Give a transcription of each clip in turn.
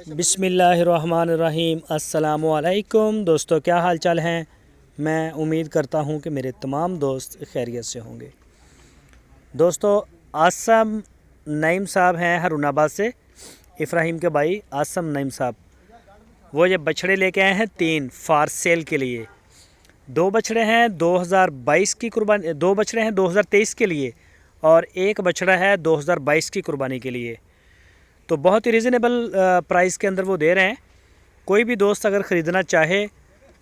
बिस्मिल्लाहिर्रहमानिर्रहीम। अस्सलामुअलैकुम दोस्तों, क्या हाल चाल हैं। मैं उम्मीद करता हूं कि मेरे तमाम दोस्त खैरियत से होंगे। दोस्तों, आसम नईम साहब हैं हरुणाबाद से, इब्राहिम के भाई आसम नईम साहब। वो ये बछड़े लेके आए हैं 3 फार सेल के लिए। 2 बछड़े हैं 2022 की कुर्बानी, 2 बछड़े हैं 2023 के लिए और 1 बछड़ा है 2022 की कुर्बानी के लिए। तो बहुत ही रीज़नेबल प्राइस के अंदर वो दे रहे हैं। कोई भी दोस्त अगर ख़रीदना चाहे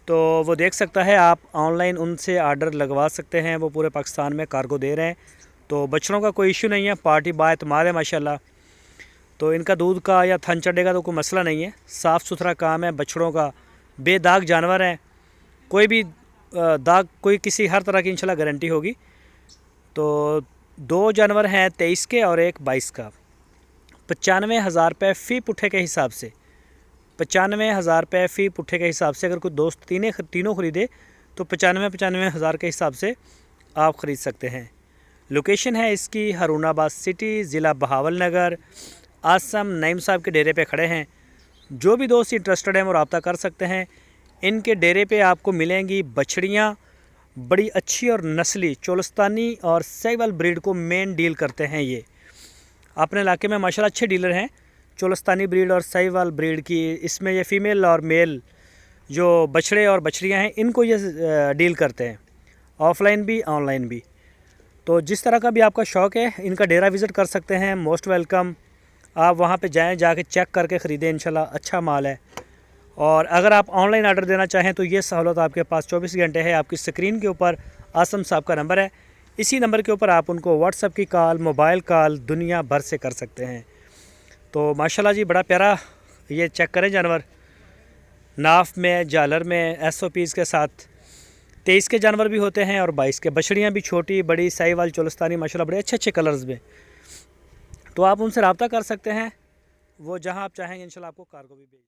तो वो देख सकता है, आप ऑनलाइन उनसे आर्डर लगवा सकते हैं। वो पूरे पाकिस्तान में कार्गो दे रहे हैं, तो बछड़ों का कोई इशू नहीं है। पार्टी बाएतमाद है माशाल्लाह। तो इनका दूध का या थन चढ़ेगा तो कोई मसला नहीं है। साफ़ सुथरा काम है बछड़ों का, बेदाग जानवर हैं। कोई भी दाग, कोई किसी हर तरह की इंशाल्लाह गारंटी होगी। तो 2 जानवर हैं 23 के और 1 22 का। 95,000 रुपये फ़ी पुट्ठे के हिसाब से, 95,000 रुपये फ़ी पुट्ठे के हिसाब से अगर कोई दोस्त तीनों ख़रीदे तो 95,000 के हिसाब से आप ख़रीद सकते हैं। लोकेशन है इसकी हरुणाबाद सिटी, ज़िला बहावल नगर। आसम नईम साहब के डेरे पे खड़े हैं। जो भी दोस्त इंटरेस्टेड हैं वो रब्ता कर सकते हैं। इनके डेरे पे आपको मिलेंगी बछड़ियाँ बड़ी अच्छी और नस्ली चोलस्तानी और साहिवाल ब्रीड को मेन डील करते हैं। ये अपने इलाके में माशाल्लाह अच्छे डीलर हैं चोलस्तानी ब्रीड और साहिवाल ब्रीड की। इसमें ये फ़ीमेल और मेल जो बछड़े और बछड़ियाँ हैं इनको ये डील करते हैं, ऑफ़लाइन भी ऑनलाइन भी। तो जिस तरह का भी आपका शौक़ है, इनका डेरा विज़िट कर सकते हैं। Most welcome. आप वहाँ पे जाएँ, जाके चेक करके ख़रीदें। इंशाल्लाह अच्छा माल है। और अगर आप ऑनलाइन आर्डर देना चाहें तो ये सहूलत आपके पास 24 घंटे है। आपकी स्क्रीन के ऊपर आसम साहब का नंबर है। इसी नंबर के ऊपर आप उनको व्हाट्सएप की कॉल, मोबाइल कॉल दुनिया भर से कर सकते हैं। तो माशाल्लाह जी, बड़ा प्यारा। ये चेक करें जानवर, नाफ में, जालर में, SOPs के साथ। 23 के जानवर भी होते हैं और 22 के। बछड़ियाँ भी छोटी बड़ी साहिवाल चोलस्तानी माशाल्लाह बड़े अच्छे अच्छे कलर्स में। तो आप उनसे रब्ता कर सकते हैं। वो जहाँ आप चाहेंगे इंशाल्लाह आपको कार्गो भी भेज